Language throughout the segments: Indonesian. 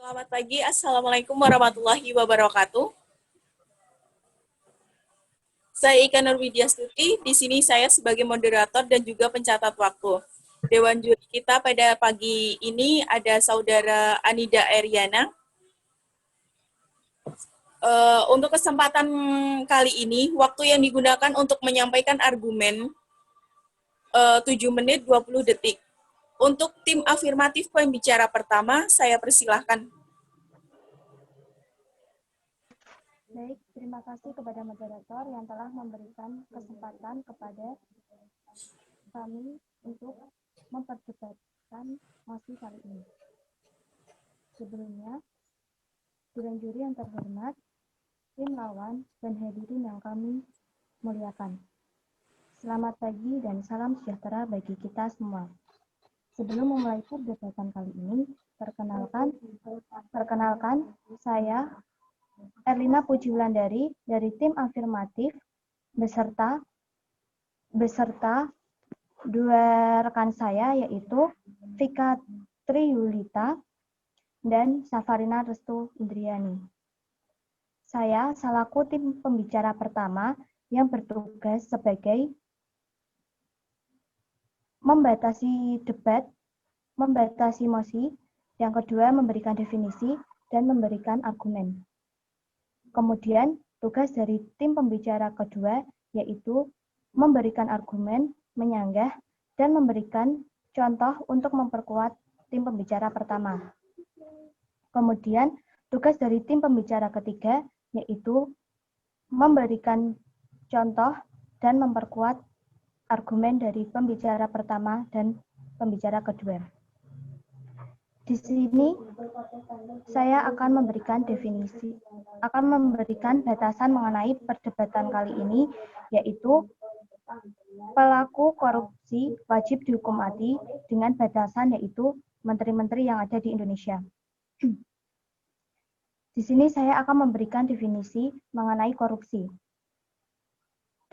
Selamat pagi, Assalamualaikum warahmatullahi wabarakatuh. Saya Ika Nurwidya Stuti, di sini saya sebagai moderator dan juga pencatat waktu. Dewan juri kita pada pagi ini ada Saudara Anida Eriana. Untuk kesempatan kali ini, waktu yang digunakan untuk menyampaikan argumen 7 menit 20 detik. Untuk tim afirmatif pembicara pertama, saya persilahkan. Baik, terima kasih kepada moderator yang telah memberikan kesempatan kepada kami untuk memperdebatkan mosi kali ini. Sebelumnya, dewan juri yang terhormat, tim lawan, dan hadirin yang kami muliakan. Selamat pagi dan salam sejahtera bagi kita semua. Sebelum memulai perdebatan kali ini, perkenalkan saya Erlina Pujiwulandari dari tim afirmatif beserta dua rekan saya yaitu Vika Triyulita dan Safarina Restu Indriani. Saya selaku tim pembicara pertama yang bertugas sebagai membatasi debat, membatasi mosi, yang kedua memberikan definisi dan memberikan argumen. Kemudian tugas dari tim pembicara kedua yaitu memberikan argumen, menyanggah, dan memberikan contoh untuk memperkuat tim pembicara pertama. Kemudian tugas dari tim pembicara ketiga yaitu memberikan contoh dan memperkuat argumen dari pembicara pertama dan pembicara kedua. Di sini saya akan memberikan batasan mengenai perdebatan kali ini, yaitu pelaku korupsi wajib dihukum mati dengan batasan yaitu menteri-menteri yang ada di Indonesia. Di sini saya akan memberikan definisi mengenai korupsi.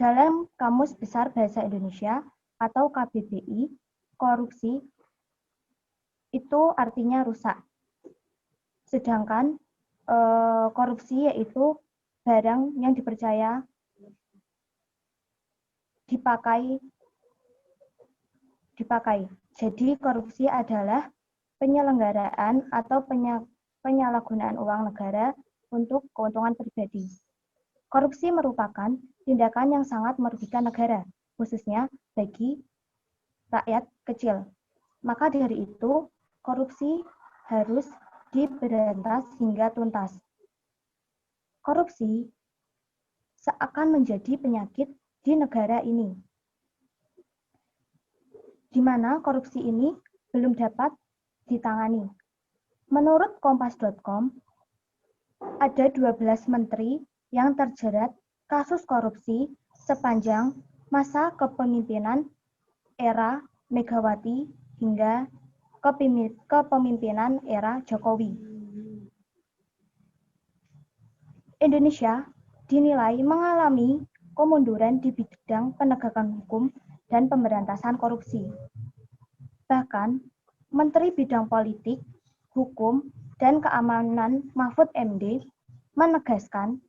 Dalam Kamus Besar Bahasa Indonesia atau KBBI, korupsi itu artinya rusak. Sedangkan korupsi yaitu barang yang dipercaya dipakai. Jadi korupsi adalah penyelenggaraan atau penyalahgunaan uang negara untuk keuntungan pribadi. Korupsi merupakan tindakan yang sangat merugikan negara, khususnya bagi rakyat kecil. Maka dari itu, korupsi harus diberantas hingga tuntas. Korupsi seakan menjadi penyakit di negara ini, di mana korupsi ini belum dapat ditangani. Menurut Kompas.com, ada 12 menteri yang terjerat kasus korupsi sepanjang masa kepemimpinan era Megawati hingga kepemimpinan era Jokowi. Indonesia dinilai mengalami kemunduran di bidang penegakan hukum dan pemberantasan korupsi. Bahkan, Menteri Bidang Politik, Hukum, dan Keamanan Mahfud MD menegaskan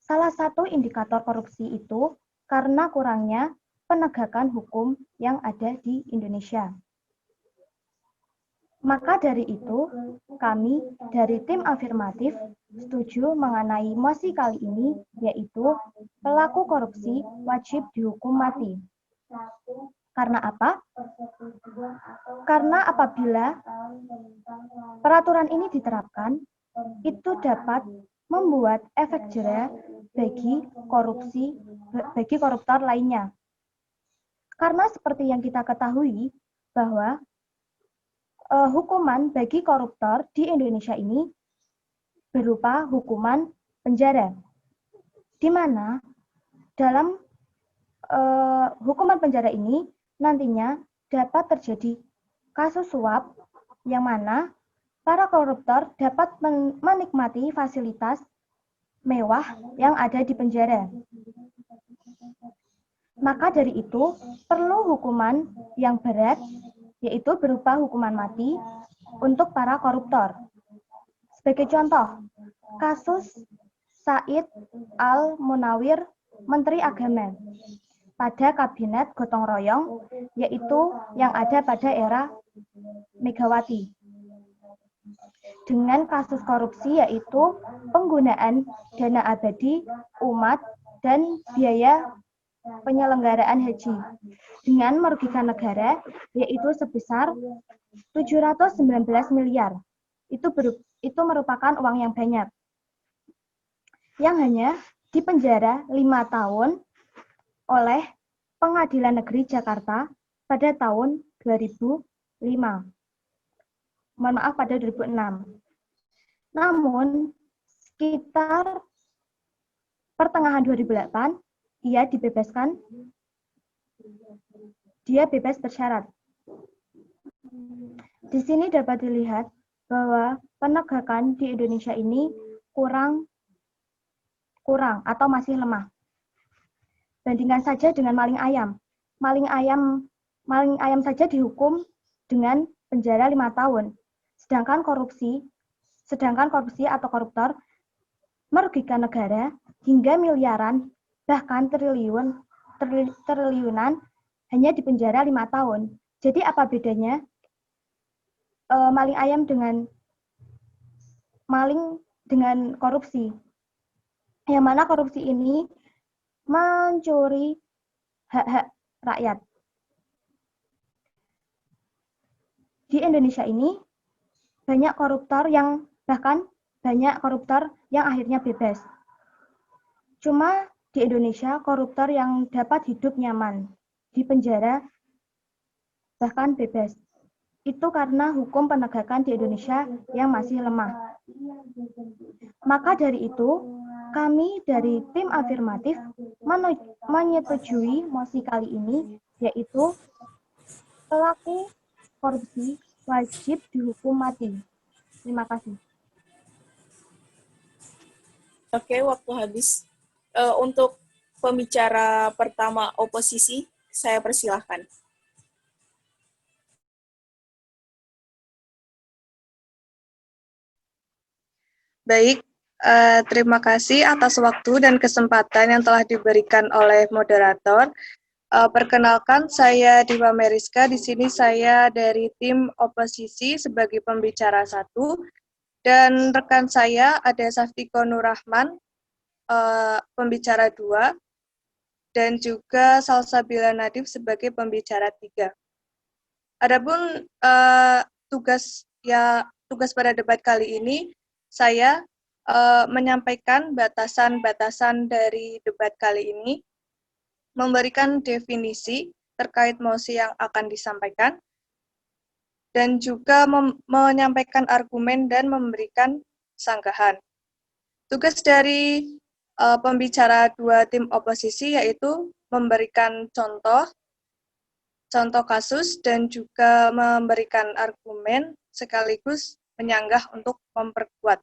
salah satu indikator korupsi itu karena kurangnya penegakan hukum yang ada di Indonesia. Maka dari itu, kami dari tim afirmatif setuju mengenai mosi kali ini, yaitu pelaku korupsi wajib dihukum mati. Karena apa? Karena apabila peraturan ini diterapkan, itu dapat membuat efek jera bagi koruptor lainnya. Karena seperti yang kita ketahui bahwa hukuman bagi koruptor di Indonesia ini berupa hukuman penjara, di mana dalam hukuman penjara ini nantinya dapat terjadi kasus suap yang mana para koruptor dapat menikmati fasilitas mewah yang ada di penjara. Maka dari itu perlu hukuman yang berat, yaitu berupa hukuman mati untuk para koruptor. Sebagai contoh, kasus Said Al-Munawir, Menteri Agama, pada Kabinet Gotong Royong, yaitu yang ada pada era Megawati. Dengan kasus korupsi yaitu penggunaan dana abadi umat dan biaya penyelenggaraan haji dengan merugikan negara yaitu sebesar 719 miliar. Itu merupakan uang yang banyak. Yang hanya dipenjara 5 tahun oleh Pengadilan Negeri Jakarta pada tahun 2005. Mohon maaf, pada 2006. Namun, sekitar pertengahan 2008, ia dibebaskan. Dia bebas bersyarat. Di sini dapat dilihat bahwa penegakan di Indonesia ini kurang atau masih lemah. Bandingkan saja dengan maling ayam. Maling ayam saja dihukum dengan penjara 5 tahun. Sedangkan korupsi atau koruptor merugikan negara hingga miliaran, bahkan triliunan hanya dipenjara 5 tahun. Jadi apa bedanya maling ayam dengan korupsi? Yang mana korupsi ini mencuri hak-hak rakyat. Di Indonesia ini banyak koruptor yang akhirnya bebas. Cuma di Indonesia koruptor yang dapat hidup nyaman di penjara bahkan bebas. Itu karena hukum penegakan di Indonesia yang masih lemah. Maka dari itu, kami dari tim afirmatif menyetujui mosi kali ini, yaitu pelaku korupsi wajib dihukum mati. Terima kasih. Oke, waktu habis. Untuk pembicara pertama oposisi, saya persilahkan. Baik, terima kasih atas waktu dan kesempatan yang telah diberikan oleh moderator. Perkenalkan, saya Diva Meriska. Di sini saya dari tim oposisi sebagai pembicara 1, dan rekan saya ada Saftiko Nurrahman, pembicara 2, dan juga Salsabila Nadif sebagai pembicara 3. Adapun tugas pada debat kali ini, saya menyampaikan batasan-batasan dari debat kali ini, memberikan definisi terkait mosi yang akan disampaikan, dan juga menyampaikan argumen dan memberikan sanggahan. Tugas dari pembicara 2 tim oposisi yaitu memberikan contoh kasus dan juga memberikan argumen sekaligus menyanggah untuk memperkuat.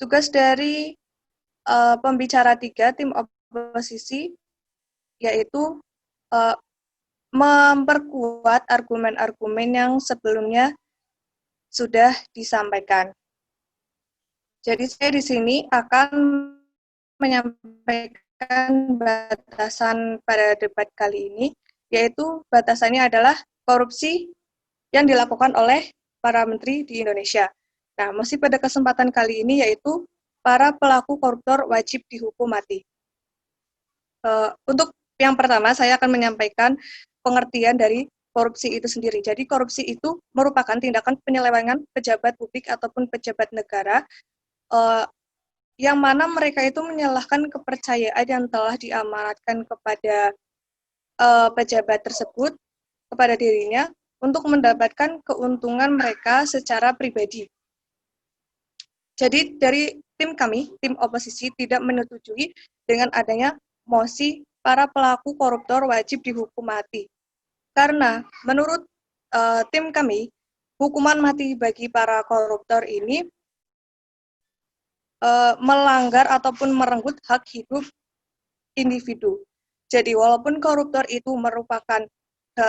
Tugas dari pembicara 3 tim oposisi yaitu memperkuat argumen-argumen yang sebelumnya sudah disampaikan. Jadi saya di sini akan menyampaikan batasan pada debat kali ini, yaitu batasannya adalah korupsi yang dilakukan oleh para menteri di Indonesia. Nah, masih pada kesempatan kali ini yaitu para pelaku koruptor wajib dihukum mati. Untuk yang pertama, saya akan menyampaikan pengertian dari korupsi itu sendiri. Jadi korupsi itu merupakan tindakan penyelewengan pejabat publik ataupun pejabat negara yang mana mereka itu menyalahkan kepercayaan yang telah diamanatkan kepada pejabat tersebut kepada dirinya untuk mendapatkan keuntungan mereka secara pribadi. Jadi dari tim kami, tim oposisi tidak menyetujui dengan adanya mosi para pelaku koruptor wajib dihukum mati. Karena menurut tim kami, hukuman mati bagi para koruptor ini melanggar ataupun merenggut hak hidup individu. Jadi walaupun koruptor itu merupakan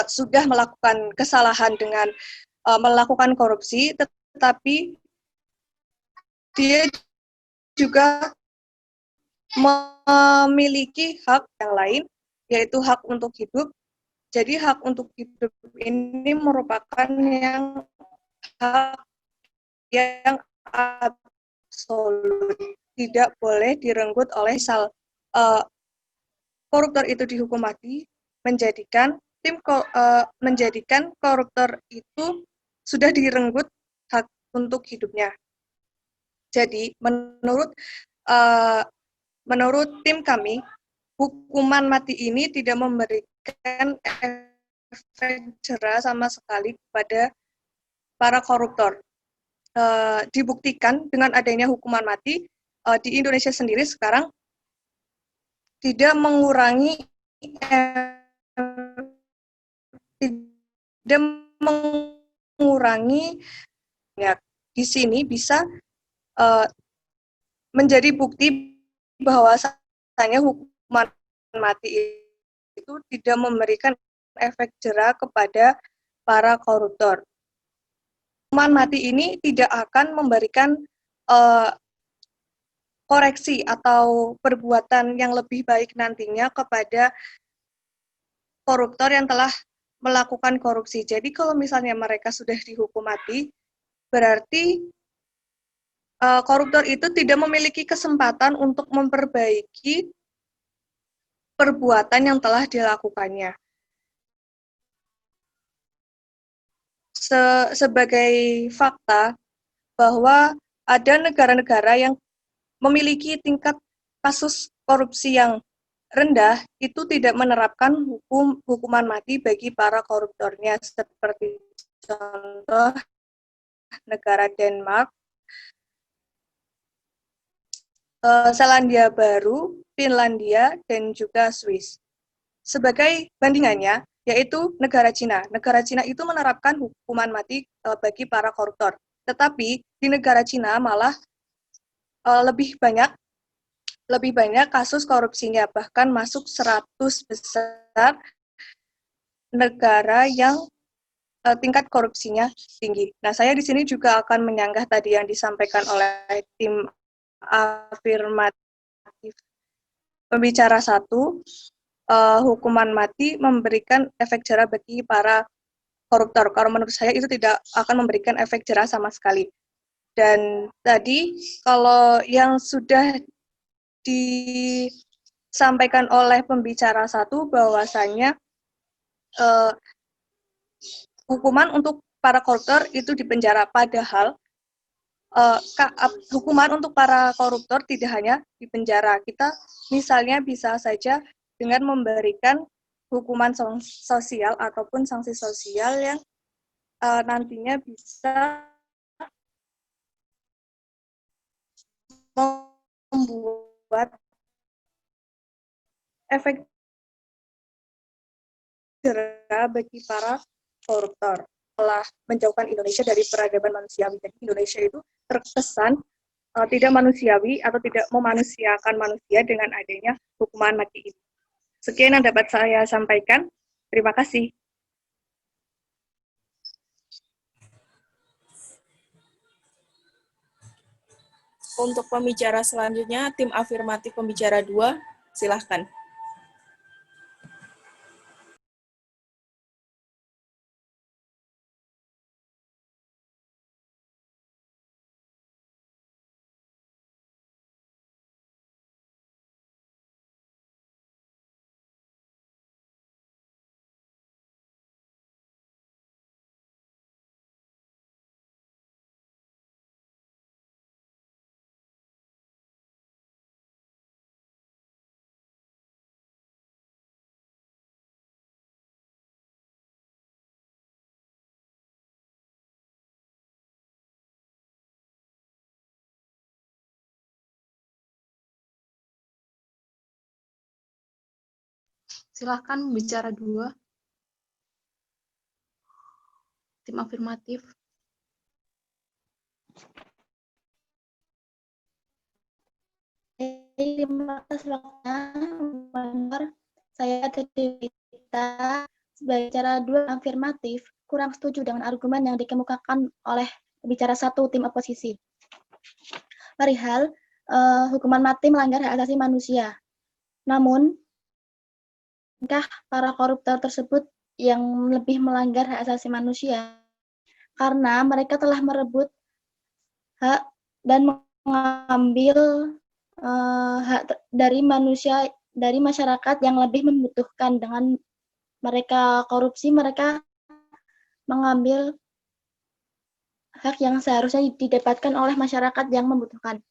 sudah melakukan kesalahan dengan melakukan korupsi, tetapi dia juga memiliki hak yang lain, yaitu hak untuk hidup. Jadi hak untuk hidup ini merupakan hak yang absolut, tidak boleh direnggut oleh koruptor itu dihukum mati, menjadikan koruptor itu sudah direnggut hak untuk hidupnya. Jadi menurut tim kami, hukuman mati ini tidak memberikan efek jera sama sekali kepada para koruptor. Dibuktikan dengan adanya hukuman mati di Indonesia sendiri sekarang tidak mengurangi ya, di sini bisa menjadi bukti bahwasanya hukuman mati itu tidak memberikan efek jera kepada para koruptor. Hukuman mati ini tidak akan memberikan koreksi atau perbuatan yang lebih baik nantinya kepada koruptor yang telah melakukan korupsi. Jadi kalau misalnya mereka sudah dihukum mati, berarti koruptor itu tidak memiliki kesempatan untuk memperbaiki perbuatan yang telah dilakukannya. Sebagai fakta bahwa ada negara-negara yang memiliki tingkat kasus korupsi yang rendah, itu tidak menerapkan hukuman mati bagi para koruptornya, seperti contoh negara Denmark, Selandia Baru, Finlandia, dan juga Swiss. Sebagai bandingannya, yaitu negara Cina. Negara Cina itu menerapkan hukuman mati bagi para koruptor. Tetapi di negara Cina malah lebih banyak kasus korupsinya, bahkan masuk 100 besar negara yang tingkat korupsinya tinggi. Nah, saya di sini juga akan menyanggah tadi yang disampaikan oleh tim afirmatif pembicara 1, hukuman mati memberikan efek jera bagi para koruptor. Kalau menurut saya itu tidak akan memberikan efek jera sama sekali. Dan tadi kalau yang sudah disampaikan oleh pembicara 1 bahwasanya hukuman untuk para koruptor itu dipenjara, padahal hukuman untuk para koruptor tidak hanya dipenjara. Kita misalnya bisa saja dengan memberikan hukuman sosial ataupun sanksi sosial yang nantinya bisa membuat efek jera bagi para koruptor, telah menjauhkan Indonesia dari peradaban manusiawi. Jadi Indonesia itu terkesan tidak manusiawi atau tidak memanusiakan manusia dengan adanya hukuman mati ini. Sekian yang dapat saya sampaikan. Terima kasih. Untuk pembicara selanjutnya, tim afirmatif pembicara 2, silahkan. Silahkan bicara 2, tim afirmatif. Terima kasih waktunya. Saya Tedita sebagai bicara 2 afirmatif kurang setuju dengan argumen yang dikemukakan oleh bicara 1 tim oposisi. perihal hukuman mati melanggar hak asasi manusia. Namun, para koruptor tersebut yang lebih melanggar hak asasi manusia karena mereka telah merebut hak dan mengambil hak dari masyarakat yang lebih membutuhkan. Dengan mereka korupsi, mereka mengambil hak yang seharusnya didapatkan oleh masyarakat yang membutuhkan.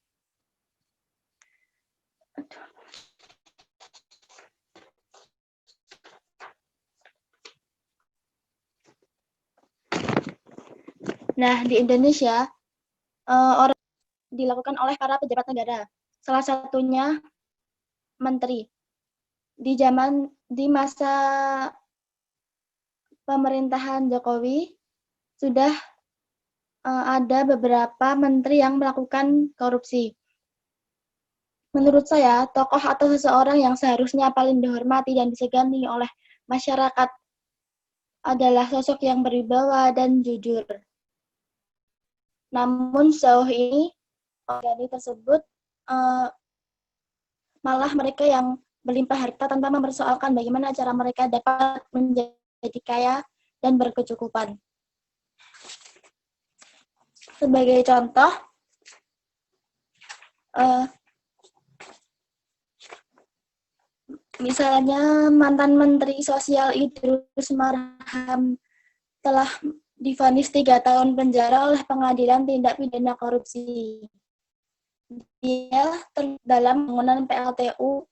Nah, di Indonesia, orang dilakukan oleh para pejabat negara. Salah satunya menteri. Di masa pemerintahan Jokowi, sudah ada beberapa menteri yang melakukan korupsi. Menurut saya, tokoh atau seseorang yang seharusnya paling dihormati dan disegani oleh masyarakat adalah sosok yang berwibawa dan jujur. Namun sejauh ini, organi tersebut malah mereka yang berlimpah harta tanpa mempersoalkan bagaimana cara mereka dapat menjadi kaya dan berkecukupan. Sebagai contoh, misalnya mantan Menteri Sosial Idrus Marham telah divonis 3 tahun penjara oleh Pengadilan Tindak Pidana Korupsi. Dia dalam bangunan PLTU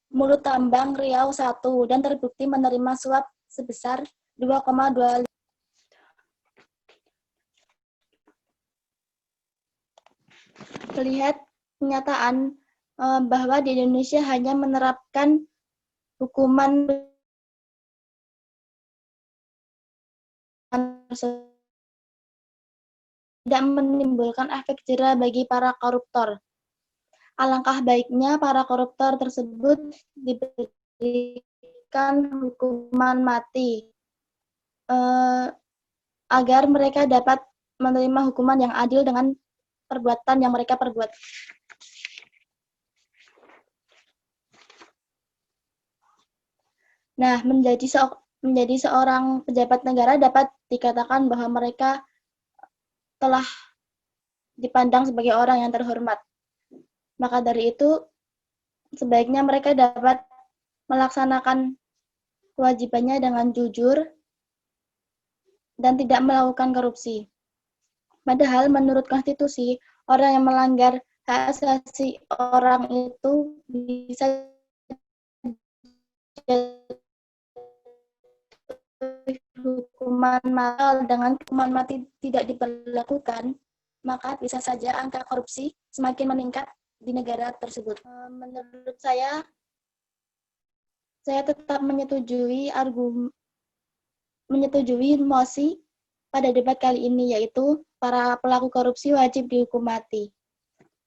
Mulut Tambang Riau 1 dan terbukti menerima suap sebesar 2,2. Melihat kenyataan bahwa di Indonesia hanya menerapkan hukuman tidak menimbulkan efek jera bagi para koruptor. Alangkah baiknya para koruptor tersebut diberikan hukuman mati agar mereka dapat menerima hukuman yang adil dengan perbuatan yang mereka perbuat. Nah, menjadi seorang pejabat negara dapat dikatakan bahwa mereka telah dipandang sebagai orang yang terhormat. Maka dari itu, sebaiknya mereka dapat melaksanakan kewajibannya dengan jujur dan tidak melakukan korupsi. Padahal menurut konstitusi, orang yang melanggar hak asasi orang itu bisa hukuman mati. Dengan hukuman mati tidak diberlakukan, maka bisa saja angka korupsi semakin meningkat di negara tersebut. Menurut saya tetap menyetujui mosi pada debat kali ini, yaitu para pelaku korupsi wajib dihukum mati.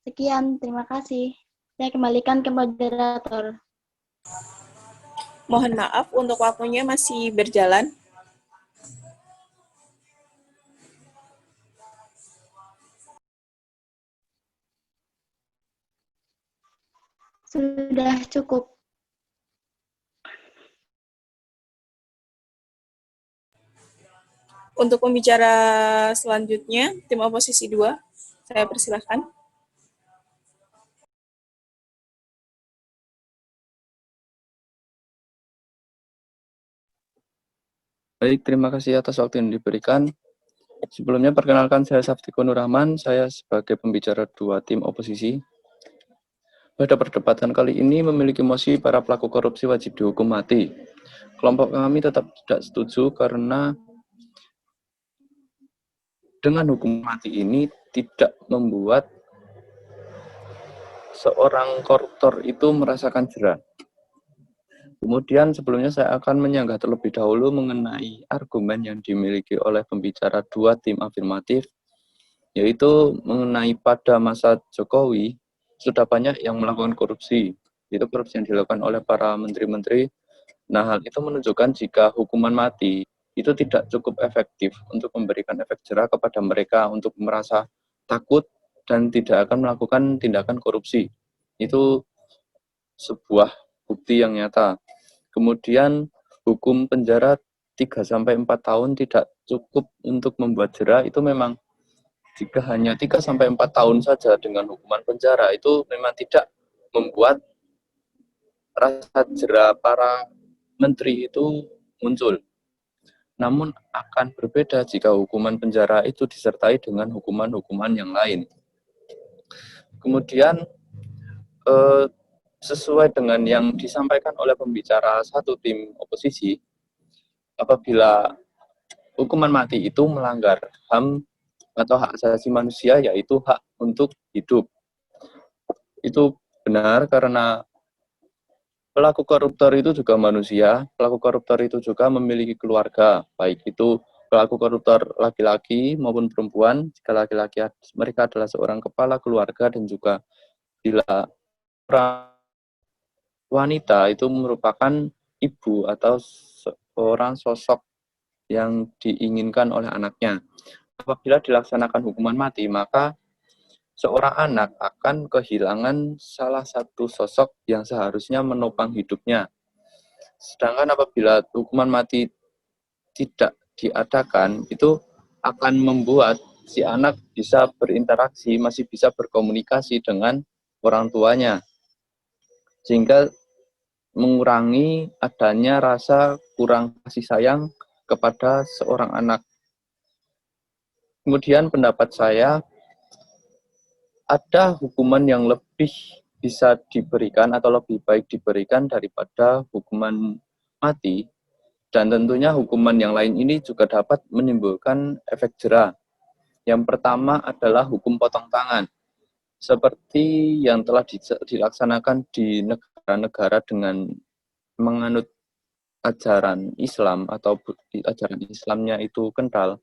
Sekian, terima kasih. Saya kembalikan ke moderator. Mohon maaf untuk waktunya masih berjalan. Sudah cukup. Untuk pembicara selanjutnya, tim oposisi 2, saya persilahkan. Baik, terima kasih atas waktu yang diberikan. Sebelumnya perkenalkan saya Saftiqo Nur Rahman, saya sebagai pembicara 2 tim oposisi. Pada perdebatan kali ini memiliki mosi para pelaku korupsi wajib dihukum mati. Kelompok kami tetap tidak setuju karena dengan hukum mati ini tidak membuat seorang koruptor itu merasakan jera. Kemudian sebelumnya saya akan menyanggah terlebih dahulu mengenai argumen yang dimiliki oleh pembicara 2 tim afirmatif, yaitu mengenai pada masa Jokowi sudah banyak yang melakukan korupsi. Itu korupsi yang dilakukan oleh para menteri-menteri. Nah, hal itu menunjukkan jika hukuman mati itu tidak cukup efektif untuk memberikan efek jera kepada mereka untuk merasa takut dan tidak akan melakukan tindakan korupsi. Itu sebuah bukti yang nyata. Kemudian hukum penjara 3-4 tahun tidak cukup untuk membuat jera. Itu memang jika hanya 3-4 tahun saja dengan hukuman penjara itu memang tidak membuat rasa jera para menteri itu muncul. Namun akan berbeda jika hukuman penjara itu disertai dengan hukuman-hukuman yang lain. Kemudian sesuai dengan yang disampaikan oleh pembicara satu tim oposisi, apabila hukuman mati itu melanggar HAM atau hak asasi manusia, yaitu hak untuk hidup. Itu benar karena pelaku koruptor itu juga manusia, pelaku koruptor itu juga memiliki keluarga, baik itu pelaku koruptor laki-laki maupun perempuan. Jika laki-laki mereka adalah seorang kepala keluarga, dan juga bila orang wanita itu merupakan ibu atau seorang sosok yang diinginkan oleh anaknya. Apabila dilaksanakan hukuman mati, maka seorang anak akan kehilangan salah satu sosok yang seharusnya menopang hidupnya. Sedangkan apabila hukuman mati tidak diadakan, itu akan membuat si anak bisa berinteraksi, masih bisa berkomunikasi dengan orang tuanya, sehingga mengurangi adanya rasa kurang kasih sayang kepada seorang anak. Kemudian pendapat saya, ada hukuman yang lebih bisa diberikan atau lebih baik diberikan daripada hukuman mati, dan tentunya hukuman yang lain ini juga dapat menimbulkan efek jera. Yang pertama adalah hukum potong tangan, seperti yang telah dilaksanakan di negara-negara dengan menganut ajaran Islam atau ajaran Islamnya itu kental.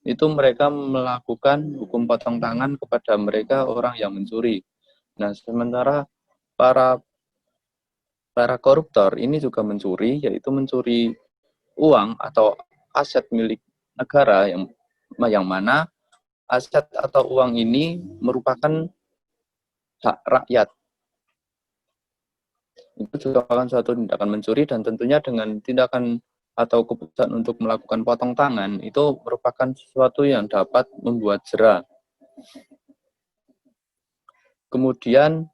Itu mereka melakukan hukum potong tangan kepada mereka orang yang mencuri. Nah, sementara para koruptor ini juga mencuri, yaitu mencuri uang atau aset milik negara yang mana aset atau uang ini merupakan hak rakyat. Itu juga merupakan suatu tindakan mencuri, dan tentunya dengan tindakan atau keputusan untuk melakukan potong tangan itu merupakan sesuatu yang dapat membuat jera. Kemudian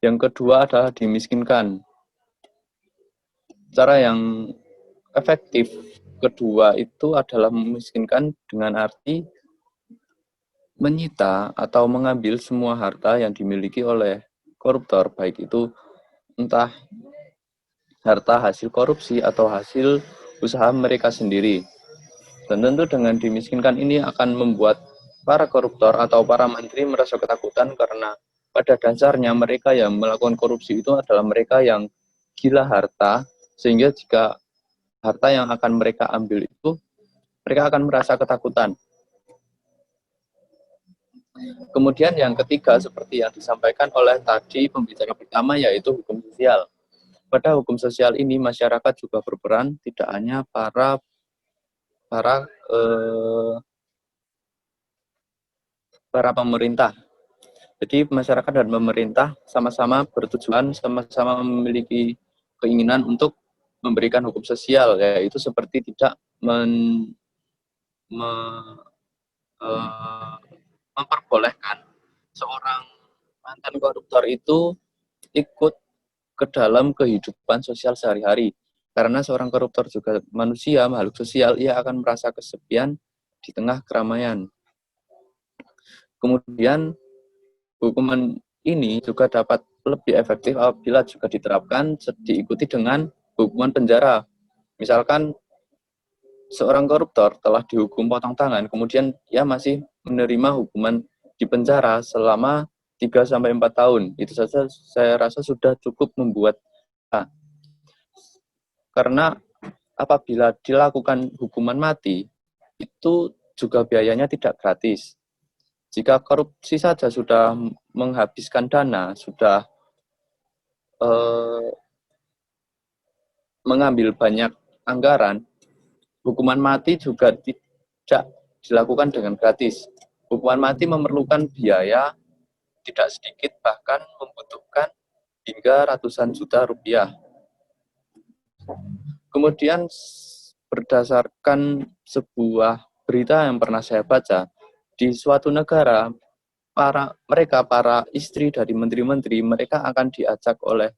yang kedua adalah dimiskinkan. Cara yang efektif kedua itu adalah memiskinkan dengan arti menyita atau mengambil semua harta yang dimiliki oleh koruptor, baik itu entah harta hasil korupsi atau hasil usaha mereka sendiri. Dan tentu dengan dimiskinkan ini akan membuat para koruptor atau para menteri merasa ketakutan, karena pada dasarnya mereka yang melakukan korupsi itu adalah mereka yang gila harta, sehingga jika harta yang akan mereka ambil itu, mereka akan merasa ketakutan. Kemudian yang ketiga, seperti yang disampaikan oleh tadi pembicara pertama, yaitu hukum sosial. Pada hukum sosial ini masyarakat juga berperan, tidak hanya para pemerintah. Jadi masyarakat dan pemerintah sama-sama bertujuan, sama-sama memiliki keinginan untuk memberikan hukum sosial, yaitu seperti tidak memperbolehkan seorang mantan koruptor itu ikut ke dalam kehidupan sosial sehari-hari. Karena seorang koruptor juga manusia, makhluk sosial, ia akan merasa kesepian di tengah keramaian. Kemudian hukuman ini juga dapat lebih efektif apabila juga diterapkan diikuti dengan hukuman penjara. Misalkan seorang koruptor telah dihukum potong tangan, kemudian ia masih menerima hukuman di penjara selama 3-4 tahun. Itu saja saya rasa sudah cukup membuat karena apabila dilakukan hukuman mati, itu juga biayanya tidak gratis. Jika korupsi saja sudah menghabiskan dana, sudah mengambil banyak anggaran, hukuman mati juga tidak dilakukan dengan gratis. Hukuman mati memerlukan biaya tidak sedikit bahkan membutuhkan hingga ratusan juta rupiah. Kemudian berdasarkan sebuah berita yang pernah saya baca, di suatu negara para istri dari menteri-menteri mereka akan diajak oleh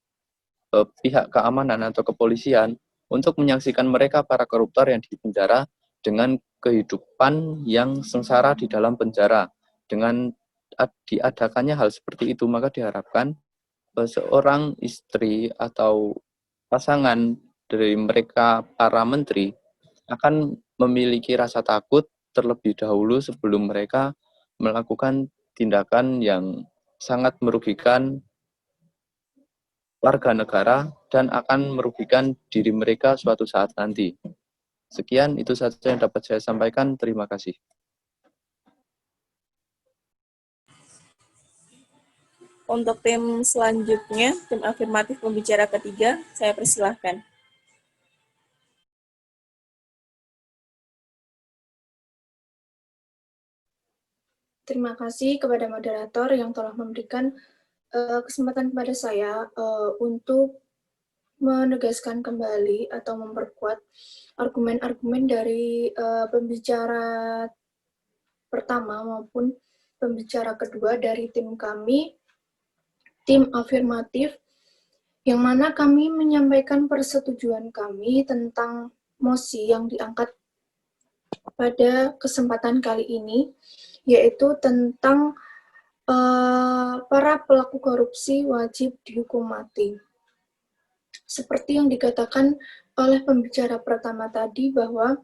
pihak keamanan atau kepolisian untuk menyaksikan mereka para koruptor yang dipenjara dengan kehidupan yang sengsara di dalam penjara. Dengan diadakannya hal seperti itu, maka diharapkan seorang istri atau pasangan dari mereka para menteri akan memiliki rasa takut terlebih dahulu sebelum mereka melakukan tindakan yang sangat merugikan warga negara dan akan merugikan diri mereka suatu saat nanti. Sekian, itu saja yang dapat saya sampaikan. Terima kasih. Untuk tim selanjutnya, tim afirmatif pembicara ketiga, saya persilahkan. Terima kasih kepada moderator yang telah memberikan kesempatan kepada saya untuk menegaskan kembali atau memperkuat argumen-argumen dari pembicara pertama maupun pembicara kedua dari tim kami, tim afirmatif, yang mana kami menyampaikan persetujuan kami tentang mosi yang diangkat pada kesempatan kali ini, yaitu tentang para pelaku korupsi wajib dihukum mati. Seperti yang dikatakan oleh pembicara pertama tadi bahwa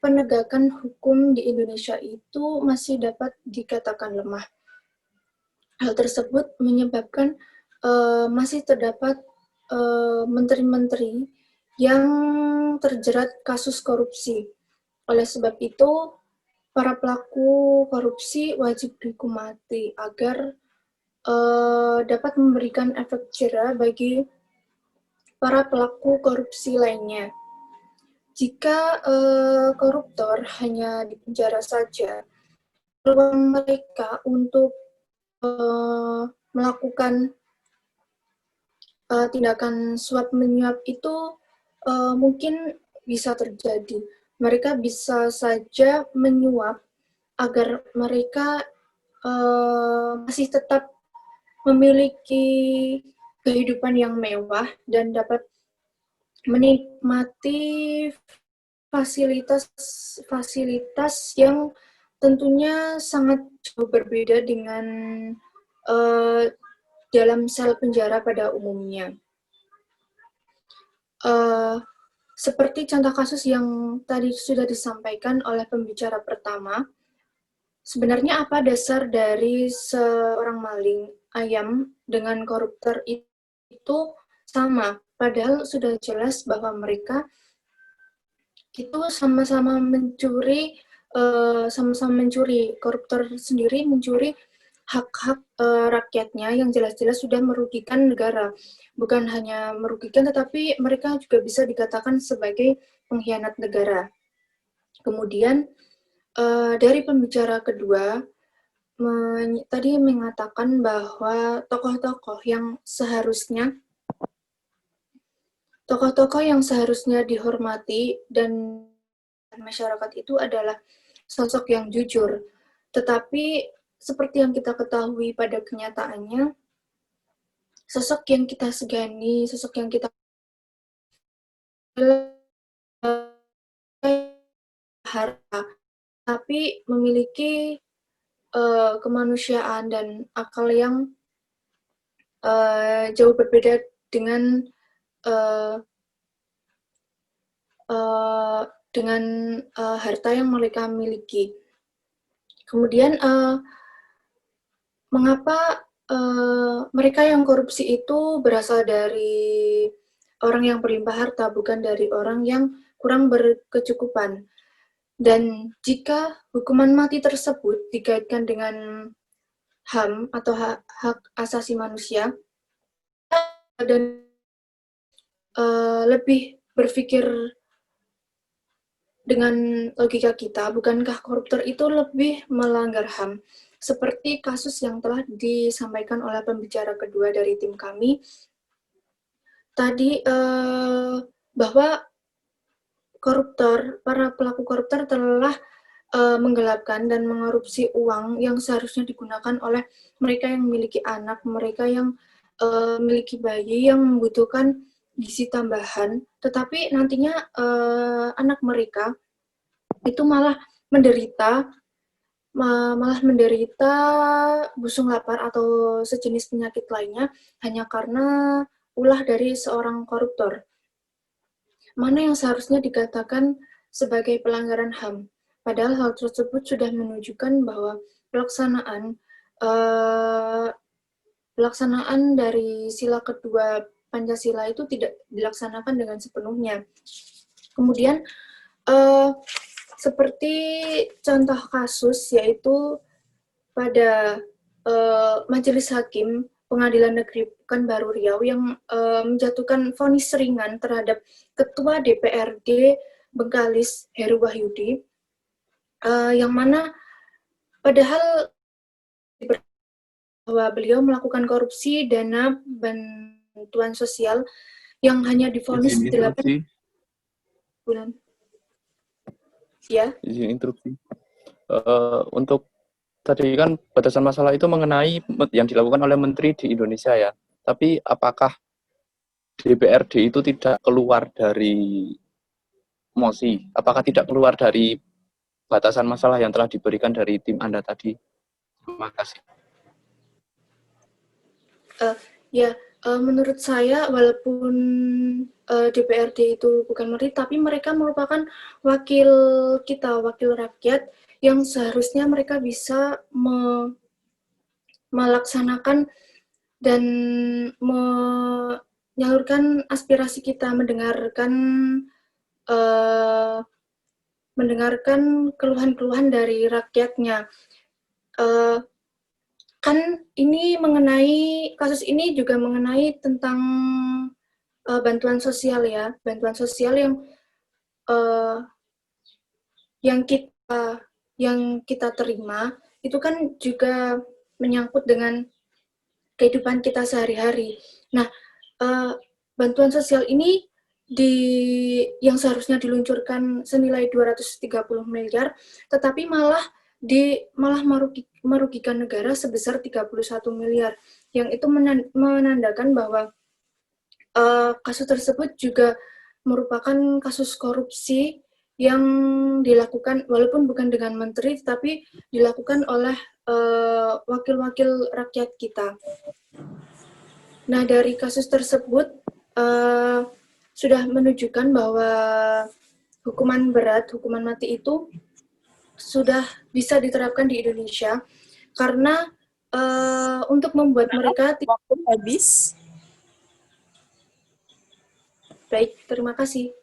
penegakan hukum di Indonesia itu masih dapat dikatakan lemah. Hal tersebut menyebabkan masih terdapat menteri-menteri yang terjerat kasus korupsi. Oleh sebab itu, para pelaku korupsi wajib dihukum mati agar dapat memberikan efek jera bagi para pelaku korupsi lainnya. Jika koruptor hanya dipenjara saja, peluang mereka untuk melakukan tindakan suap menyuap itu mungkin bisa terjadi. Mereka bisa saja menyuap agar mereka masih tetap memiliki kehidupan yang mewah dan dapat menikmati fasilitas yang tentunya sangat jauh berbeda dengan dalam sel penjara pada umumnya. Seperti contoh kasus yang tadi sudah disampaikan oleh pembicara pertama, sebenarnya apa dasar dari seorang maling ayam dengan koruptor itu sama, padahal sudah jelas bahwa mereka itu sama-sama mencuri, koruptor sendiri mencuri hak-hak rakyatnya yang jelas-jelas sudah merugikan negara. Bukan hanya merugikan, tetapi mereka juga bisa dikatakan sebagai pengkhianat negara. Kemudian dari pembicara kedua, tadi mengatakan bahwa tokoh-tokoh yang seharusnya dihormati dan masyarakat itu adalah sosok yang jujur. Tetapi seperti yang kita ketahui pada kenyataannya, sosok yang kita segani, sosok yang kita harta, tapi memiliki kemanusiaan dan akal yang jauh berbeda dengan harta yang mereka miliki. Kemudian mengapa mereka yang korupsi itu berasal dari orang yang berlimpah harta, bukan dari orang yang kurang berkecukupan. Dan jika hukuman mati tersebut dikaitkan dengan HAM atau hak asasi manusia, dan lebih berpikir dengan logika kita, bukankah koruptor itu lebih melanggar HAM? seperti kasus yang telah disampaikan oleh pembicara kedua dari tim kami tadi, bahwa para pelaku koruptor telah menggelapkan dan mengerupsi uang yang seharusnya digunakan oleh mereka yang memiliki anak, mereka yang memiliki bayi yang membutuhkan gizi tambahan, tetapi nantinya anak mereka itu malah menderita busung lapar atau sejenis penyakit lainnya hanya karena ulah dari seorang koruptor. Mana yang seharusnya dikatakan sebagai pelanggaran HAM. Padahal hal tersebut sudah menunjukkan bahwa pelaksanaan dari sila kedua Pancasila itu tidak dilaksanakan dengan sepenuhnya. Kemudian seperti contoh kasus yaitu pada Majelis Hakim Pengadilan Negeri Pekanbaru Riau yang menjatuhkan vonis ringan terhadap Ketua DPRD Bengkalis Heru Wahyudi, yang mana padahal bahwa beliau melakukan korupsi dana bantuan sosial yang hanya divonis 8 bulan. Ya. Izin interupsi. Untuk tadi kan batasan masalah itu mengenai yang dilakukan oleh menteri di Indonesia ya. Tapi apakah DPRD itu tidak keluar dari MOSI? Apakah tidak keluar dari batasan masalah yang telah diberikan dari tim Anda tadi? Terima kasih. Menurut saya walaupun DPRD itu bukan menteri, tapi mereka merupakan wakil kita, wakil rakyat yang seharusnya mereka bisa melaksanakan dan menyalurkan aspirasi kita, mendengarkan keluhan-keluhan dari rakyatnya. Kan ini kasus ini juga mengenai tentang bantuan sosial ya, bantuan sosial yang kita terima itu kan juga menyangkut dengan kehidupan kita sehari-hari. Nah, bantuan sosial ini yang seharusnya diluncurkan senilai 230 miliar, tetapi malah merugikan negara sebesar 31 miliar. Yang itu menandakan bahwa kasus tersebut juga merupakan kasus korupsi yang dilakukan walaupun bukan dengan menteri, tapi dilakukan oleh wakil-wakil rakyat kita. Nah, dari kasus tersebut sudah menunjukkan bahwa hukuman berat, hukuman mati itu sudah bisa diterapkan di Indonesia karena untuk membuat mereka waktu habis. Baik, terima kasih.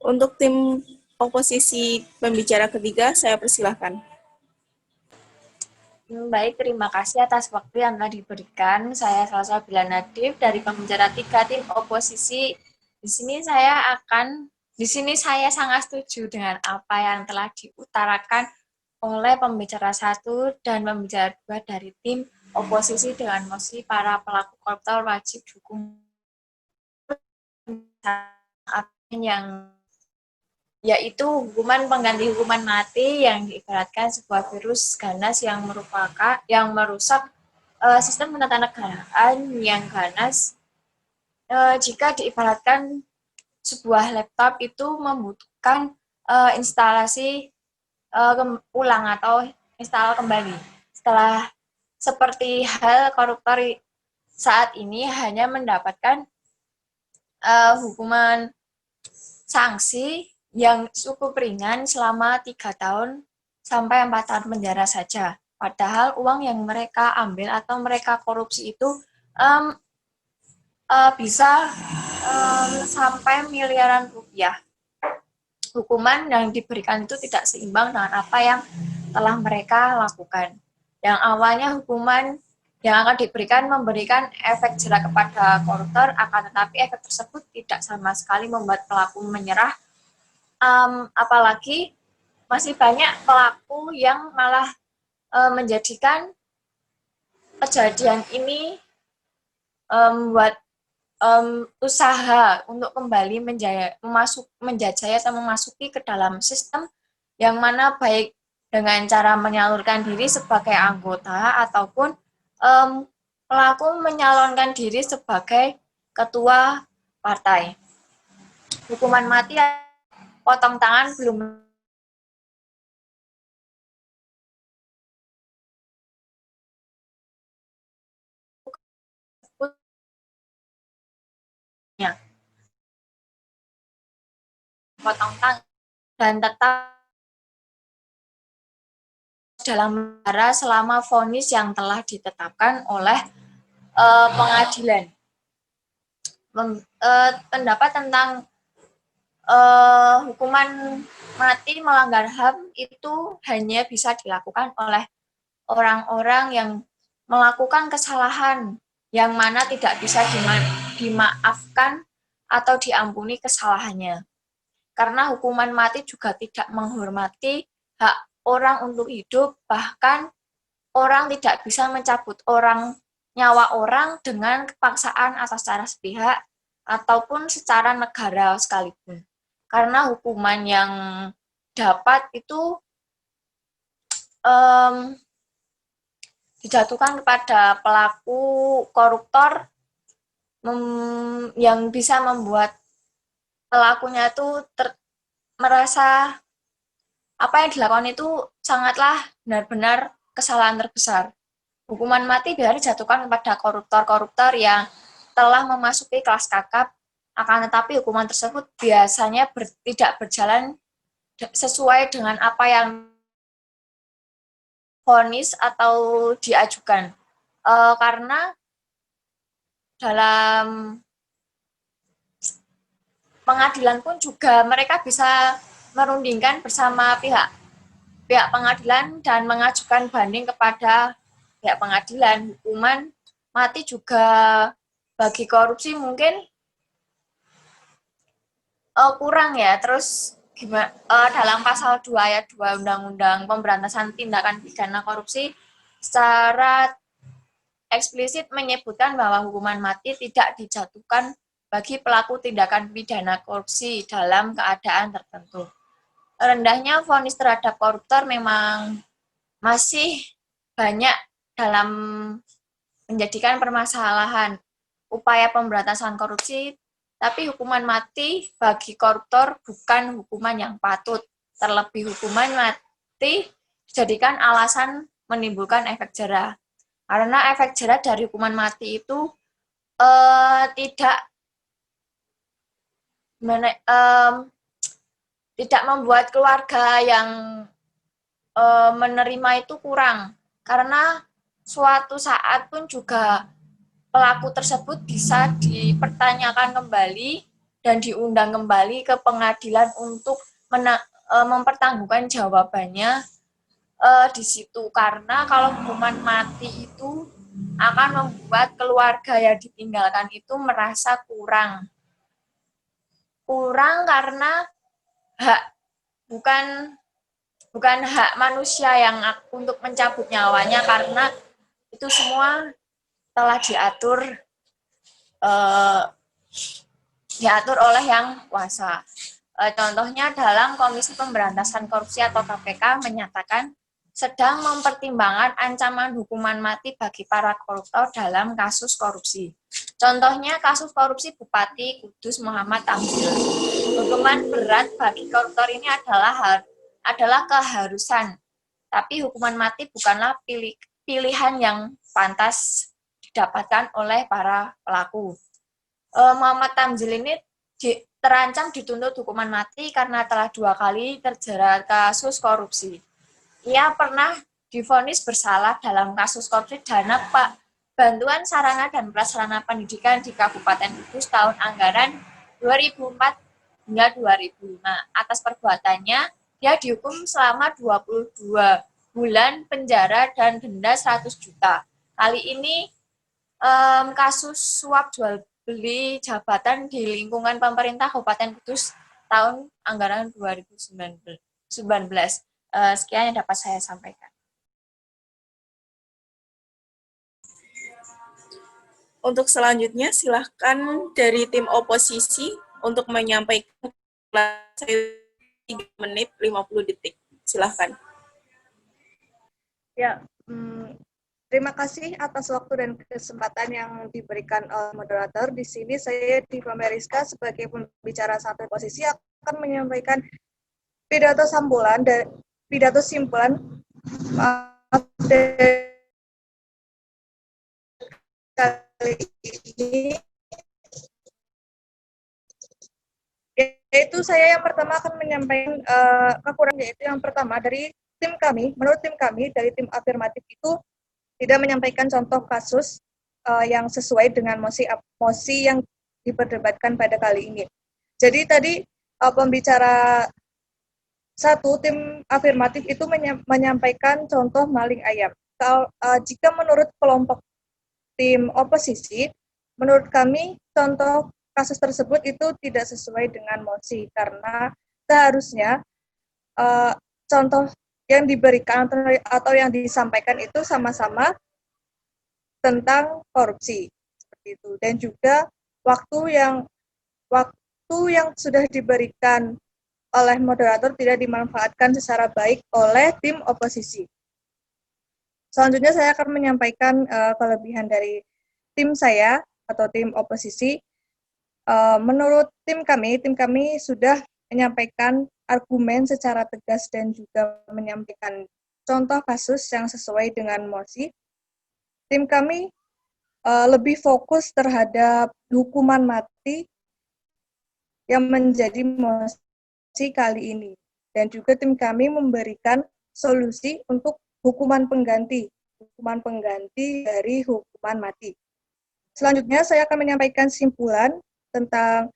Untuk tim oposisi pembicara ketiga, saya persilahkan. Baik, terima kasih atas waktu yang telah diberikan. Saya Salsabila Nadif dari pembicara 3 tim oposisi. Di sini saya sangat setuju dengan apa yang telah diutarakan oleh pembicara 1 dan pembicara 2 dari tim oposisi dengan mosi para pelaku koruptor wajib dihukum yang yaitu hukuman pengganti hukuman mati yang diibaratkan sebuah virus ganas yang merusak sistem ketatanegaraan yang ganas. Jika diibaratkan sebuah laptop itu membutuhkan instalasi ulang atau install kembali. Setelah seperti hal koruptor saat ini hanya mendapatkan hukuman sanksi yang cukup ringan selama 3 tahun sampai 4 tahun penjara saja. Padahal uang yang mereka ambil atau mereka korupsi itu bisa sampai miliaran rupiah. Hukuman yang diberikan itu tidak seimbang dengan apa yang telah mereka lakukan. Yang awalnya hukuman yang akan diberikan memberikan efek jera kepada koruptor, akan tetapi efek tersebut tidak sama sekali membuat pelaku menyerah. Apalagi masih banyak pelaku yang malah menjadikan kejadian ini membuat usaha untuk kembali menjajah atau memasuki ke dalam sistem yang mana baik dengan cara menyalurkan diri sebagai anggota ataupun pelaku menyalonkan diri sebagai ketua partai. Hukuman mati, potong tangan belum potong tangan dan tetap dalam penjara selama vonis yang telah ditetapkan oleh pengadilan. Pendapat tentang hukuman mati melanggar HAM itu hanya bisa dilakukan oleh orang-orang yang melakukan kesalahan yang mana tidak bisa dimaafkan atau diampuni kesalahannya. Karena hukuman mati juga tidak menghormati hak orang untuk hidup, bahkan orang tidak bisa mencabut nyawa orang dengan kepaksaan atas cara sepihak ataupun secara negara sekalipun. Karena hukuman yang dapat itu dijatuhkan kepada pelaku koruptor yang bisa membuat pelakunya itu merasa apa yang dilakukan itu sangatlah benar-benar kesalahan terbesar. Hukuman mati biasanya dijatuhkan kepada koruptor-koruptor yang telah memasuki kelas kakap, akan tetapi hukuman tersebut biasanya tidak berjalan sesuai dengan apa yang vonis atau diajukan. Karena dalam pengadilan pun juga mereka bisa merundingkan bersama pihak pengadilan dan mengajukan banding kepada pihak pengadilan. Hukuman mati juga bagi korupsi mungkin kurang ya. Terus dalam pasal 2 ayat 2 Undang-Undang Pemberantasan Tindakan Pidana Korupsi secara eksplisit menyebutkan bahwa hukuman mati tidak dijatuhkan bagi pelaku tindakan pidana korupsi dalam keadaan tertentu. Rendahnya vonis terhadap koruptor memang masih banyak dalam menjadikan permasalahan upaya pemberantasan korupsi, tapi hukuman mati bagi koruptor bukan hukuman yang patut. Terlebih hukuman mati dijadikan alasan menimbulkan efek jera. Karena efek jera dari hukuman mati itu tidak membuat keluarga yang menerima itu kurang. Karena suatu saat pun juga pelaku tersebut bisa dipertanyakan kembali dan diundang kembali ke pengadilan untuk mempertanggungjawabkan jawabannya di situ. Karena kalau hukuman mati itu akan membuat keluarga yang ditinggalkan itu merasa kurang karena bukan hak manusia yang untuk mencabut nyawanya, karena itu semua telah diatur oleh yang kuasa. Contohnya dalam Komisi Pemberantasan Korupsi atau KPK menyatakan sedang mempertimbangkan ancaman hukuman mati bagi para koruptor dalam kasus korupsi. Contohnya kasus korupsi Bupati Kudus Muhammad Tamzil. Hukuman berat bagi koruptor ini adalah keharusan, tapi hukuman mati bukanlah pilihan yang pantas didapatkan oleh para pelaku. Muhammad Tamzil ini terancam dituntut hukuman mati karena telah 2 kali terjerat kasus korupsi. Ia pernah divonis bersalah dalam kasus korupsi dana bantuan sarana dan prasarana pendidikan di Kabupaten Kudus tahun anggaran 2004 hingga 2005. Atas perbuatannya, dia dihukum selama 22 bulan penjara dan denda 100 juta. Kali ini kasus suap jual beli jabatan di lingkungan pemerintah Kabupaten Kudus tahun anggaran 2019. Sekian yang dapat saya sampaikan. Untuk selanjutnya, silahkan dari tim oposisi untuk menyampaikan 3 menit 50 detik. Silahkan. Ya, terima kasih atas waktu dan kesempatan yang diberikan moderator. Di sini saya Diva Meriska sebagai pembicara satu posisi akan menyampaikan pidato sambulan dan pidato simpulan kali ini, yaitu saya yang pertama akan menyampaikan kekurangan, yaitu yang pertama dari tim kami, menurut tim kami dari tim afirmatif itu tidak menyampaikan contoh kasus yang sesuai dengan mosi yang diperdebatkan pada kali ini. Jadi tadi pembicara satu tim afirmatif itu menyampaikan contoh maling ayam. Jika menurut kelompok tim oposisi, menurut kami contoh kasus tersebut itu tidak sesuai dengan mosi karena seharusnya contoh yang diberikan atau yang disampaikan itu sama-sama tentang korupsi seperti itu, dan juga waktu yang sudah diberikan oleh moderator tidak dimanfaatkan secara baik oleh tim oposisi. Selanjutnya saya akan menyampaikan kelebihan dari tim saya atau tim oposisi. Menurut tim kami sudah menyampaikan argumen secara tegas dan juga menyampaikan contoh kasus yang sesuai dengan mosi. Tim kami lebih fokus terhadap hukuman mati yang menjadi mosi kali ini. Dan juga tim kami memberikan solusi untuk hukuman pengganti dari hukuman mati. Selanjutnya saya akan menyampaikan kesimpulan tentang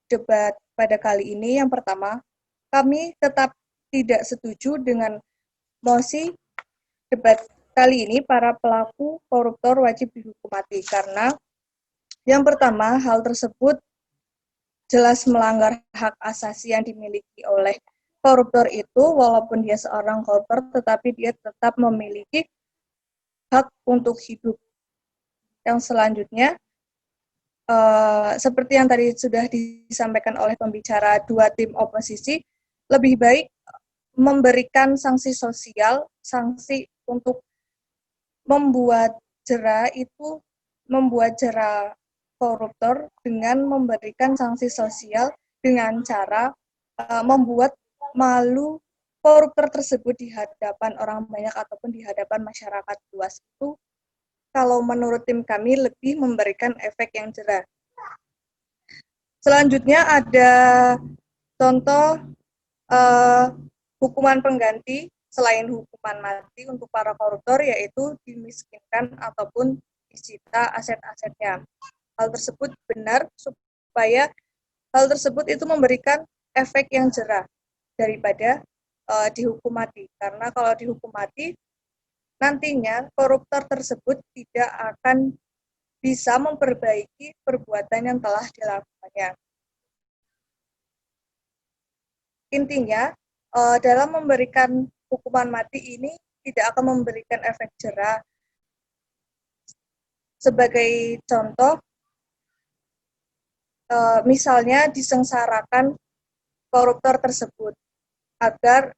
debat pada kali ini. Yang pertama, kami tetap tidak setuju dengan mosi debat kali ini. Para pelaku koruptor wajib dihukum mati karena yang pertama, hal tersebut jelas melanggar hak asasi yang dimiliki oleh koruptor itu. Walaupun dia seorang koruptor, tetapi dia tetap memiliki hak untuk hidup. Yang selanjutnya, seperti yang tadi sudah disampaikan oleh pembicara dua tim oposisi, lebih baik memberikan sanksi sosial, sanksi untuk membuat jera koruptor dengan memberikan sanksi sosial dengan cara membuat malu koruptor tersebut di hadapan orang banyak ataupun di hadapan masyarakat luas. Itu kalau menurut tim kami lebih memberikan efek yang jera. Selanjutnya ada contoh hukuman pengganti selain hukuman mati untuk para koruptor, yaitu dimiskinkan ataupun disita aset-asetnya. Hal tersebut benar supaya hal tersebut itu memberikan efek yang jera daripada dihukum mati. Karena kalau dihukum mati, nantinya koruptor tersebut tidak akan bisa memperbaiki perbuatan yang telah dilakukannya. Intinya, dalam memberikan hukuman mati ini tidak akan memberikan efek jera. Sebagai contoh, misalnya disengsarakan koruptor tersebut, agar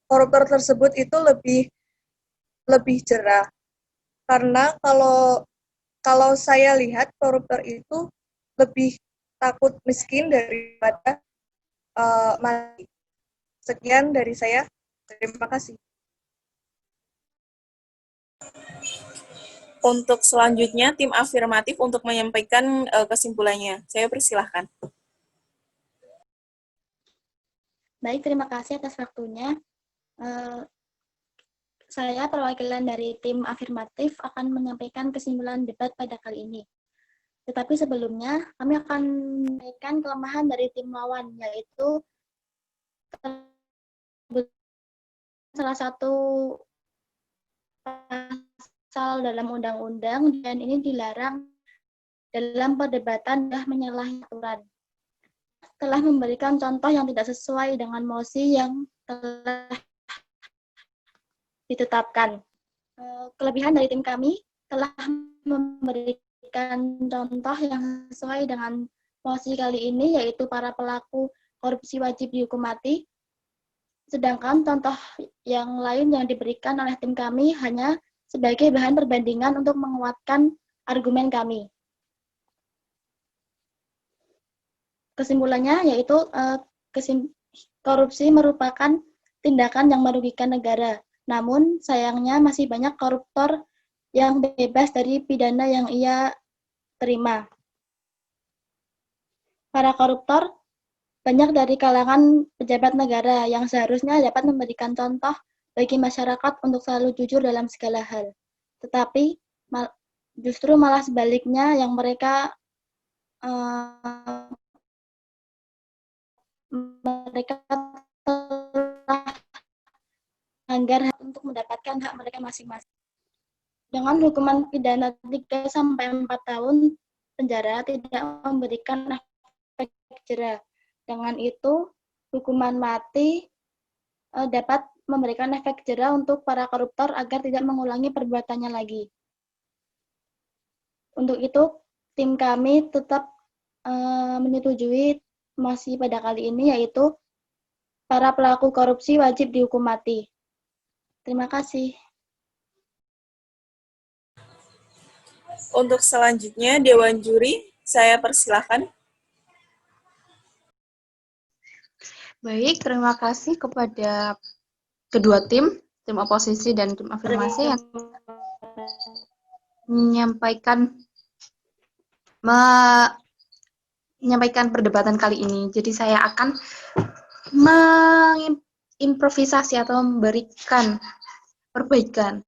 koruptor tersebut itu lebih jera. Karena kalau saya lihat koruptor itu lebih takut miskin daripada mati. Sekian dari saya. Terima kasih. Untuk selanjutnya, tim afirmatif untuk menyampaikan kesimpulannya. Saya persilahkan. Baik, terima kasih atas waktunya. Saya perwakilan dari tim afirmatif akan menyampaikan kesimpulan debat pada kali ini. Tetapi sebelumnya, kami akan menyampaikan kelemahan dari tim lawan, yaitu salah satu pasal dalam undang-undang, dan ini dilarang dalam perdebatan adalah menyalahi aturan. Telah memberikan contoh yang tidak sesuai dengan mosi yang telah ditetapkan. Kelebihan dari tim kami telah memberikan memberikan contoh yang sesuai dengan posisi kali ini, yaitu para pelaku korupsi wajib dihukum mati. Sedangkan contoh yang lain yang diberikan oleh tim kami hanya sebagai bahan perbandingan untuk menguatkan argumen kami. Kesimpulannya yaitu korupsi merupakan tindakan yang merugikan negara. Namun sayangnya masih banyak koruptor yang bebas dari pidana yang ia terima. Para koruptor banyak dari kalangan pejabat negara yang seharusnya dapat memberikan contoh bagi masyarakat untuk selalu jujur dalam segala hal. Tetapi justru malah sebaliknya yang mereka telah melanggar hak untuk mendapatkan hak mereka masing-masing. Dengan hukuman pidana 3-4 tahun penjara tidak memberikan efek jera. Dengan itu, hukuman mati dapat memberikan efek jera untuk para koruptor agar tidak mengulangi perbuatannya lagi. Untuk itu, tim kami tetap menyetujui mosi pada kali ini, yaitu para pelaku korupsi wajib dihukum mati. Terima kasih. Untuk selanjutnya, Dewan Juri, saya persilahkan. Baik, terima kasih kepada kedua tim oposisi dan tim afirmasi yang menyampaikan perdebatan kali ini. Jadi saya akan mengimprovisasi atau memberikan perbaikan.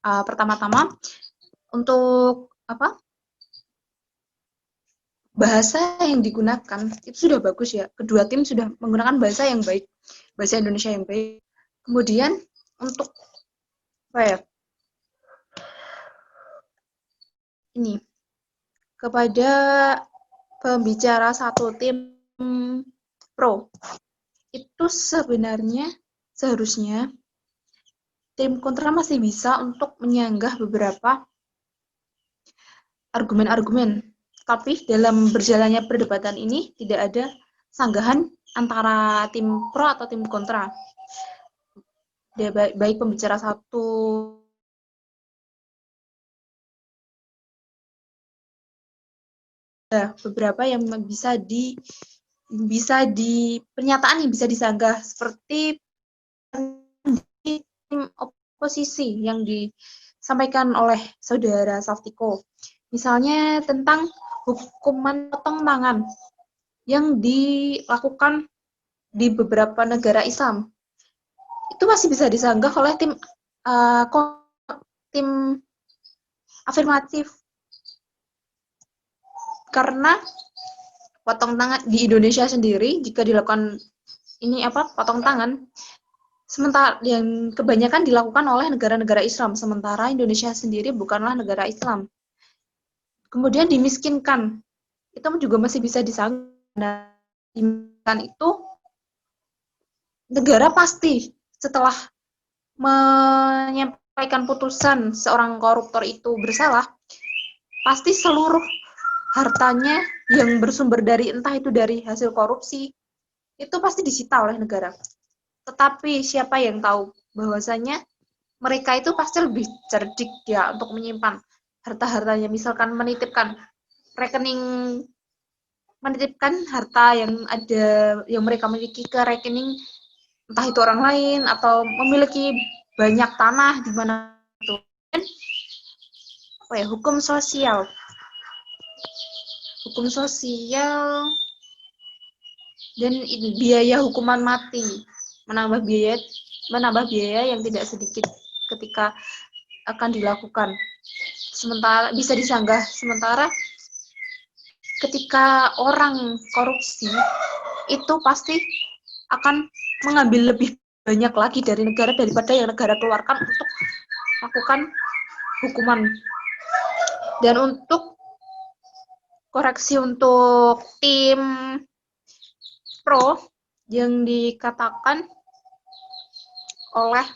Pertama-tama untuk bahasa yang digunakan itu sudah bagus ya. Kedua tim sudah menggunakan bahasa yang baik, bahasa Indonesia yang baik. Kemudian untuk ini kepada pembicara satu tim pro, itu seharusnya tim kontra masih bisa untuk menyanggah beberapa argumen-argumen. Tapi dalam berjalannya perdebatan ini tidak ada sanggahan antara tim pro atau tim kontra. Baik pembicara satu beberapa yang bisa di pernyataan yang bisa disanggah, seperti tim oposisi yang disampaikan oleh saudara Saftiko. Misalnya tentang hukuman potong tangan yang dilakukan di beberapa negara Islam. Itu masih bisa disanggah oleh tim afirmatif. Karena potong tangan di Indonesia sendiri, jika dilakukan potong tangan, sementara yang kebanyakan dilakukan oleh negara-negara Islam, sementara Indonesia sendiri bukanlah negara Islam. Kemudian dimiskinkan, itu juga masih bisa disanggah. Dimiskinkan itu negara pasti setelah menyampaikan putusan seorang koruptor itu bersalah, pasti seluruh hartanya yang bersumber dari entah itu dari hasil korupsi itu pasti disita oleh negara. Tetapi siapa yang tahu bahwasanya mereka itu pasti lebih cerdik ya untuk menyimpan harta-hartanya, misalkan menitipkan harta yang mereka miliki ke rekening entah itu orang lain atau memiliki banyak tanah di mana itu. Hukum sosial dan biaya hukuman mati menambah biaya yang tidak sedikit ketika akan dilakukan. Sementara bisa disanggah, sementara ketika orang korupsi itu pasti akan mengambil lebih banyak lagi dari negara daripada yang negara keluarkan untuk melakukan hukuman. Dan untuk koreksi untuk tim pro yang dikatakan oleh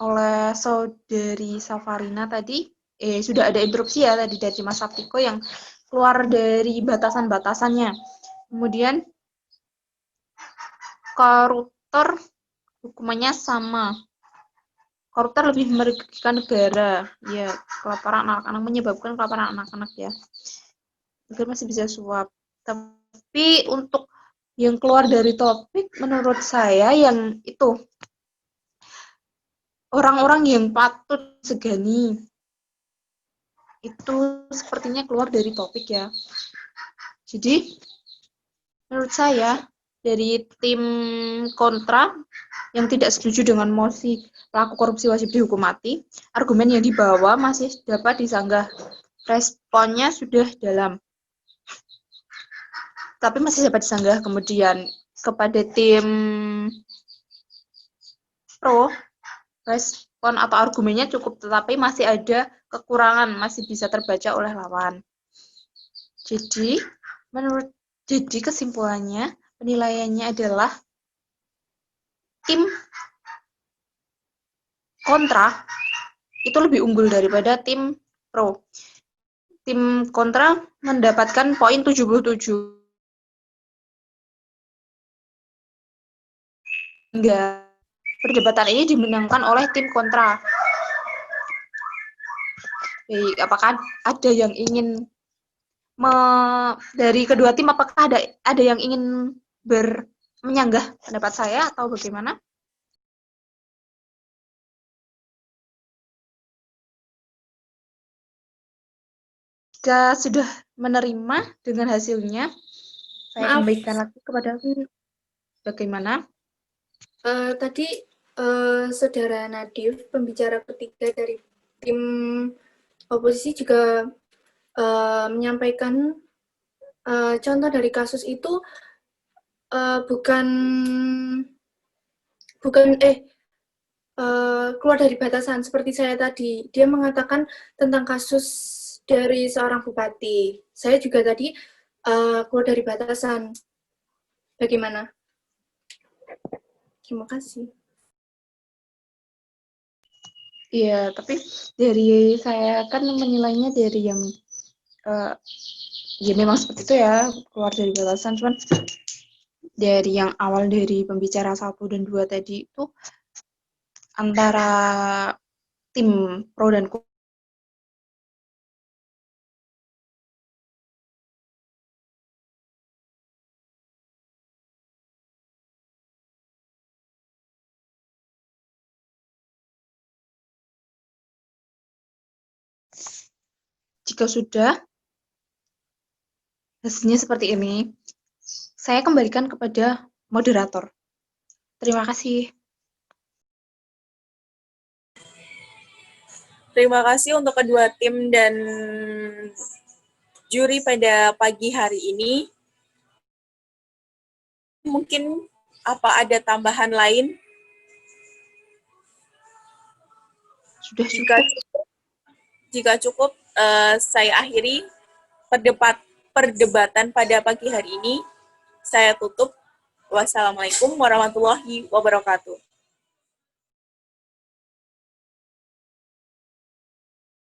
oleh Saudari Safarina tadi, sudah ada interupsi ya tadi dari Mas Saptiko yang keluar dari batasan-batasannya. Kemudian koruptor hukumannya sama. Koruptor lebih merugikan negara. Ya, kelaparan anak-anak menyebabkan kelaparan anak-anak ya. Negara masih bisa suap. Tapi untuk yang keluar dari topik, menurut saya yang itu orang-orang yang patut segani itu sepertinya keluar dari topik ya. Jadi menurut saya dari tim kontra yang tidak setuju dengan mosi pelaku korupsi wajib dihukum mati, argumen yang dibawa masih dapat disanggah. Responnya sudah dalam, tapi masih dapat disanggah. Kemudian kepada tim pro, respon atau argumennya cukup, tetapi masih ada kekurangan, masih bisa terbaca oleh lawan. Jadi kesimpulannya, penilaiannya adalah tim kontra itu lebih unggul daripada tim pro. Tim kontra mendapatkan poin 77. Hingga perdebatan ini dimenangkan oleh tim kontra. Baik, apakah ada yang ingin dari kedua tim, apakah ada yang ingin menyanggah pendapat saya atau bagaimana? Jika sudah menerima dengan hasilnya, saya Maaf. kembalikan lagi kepada bagaimana? Tadi Saudara Nadif, pembicara ketiga dari tim oposisi juga menyampaikan contoh dari kasus itu bukan keluar dari batasan seperti saya tadi. Dia mengatakan tentang kasus dari seorang bupati. Saya juga tadi keluar dari batasan. Bagaimana? Terima kasih. Iya, tapi dari saya kan menilainya dari yang ya memang seperti itu ya, keluar dari batasan. Cuman dari yang awal dari pembicara 1 dan 2 tadi itu antara tim pro dan kontra. Jika sudah hasilnya seperti ini, saya kembalikan kepada moderator. Terima kasih. Terima kasih untuk kedua tim dan juri pada pagi hari ini. Mungkin apa ada tambahan lain? Sudah cukup. Jika cukup, saya akhiri perdebatan pada pagi hari ini. Saya tutup. Wassalamualaikum warahmatullahi wabarakatuh.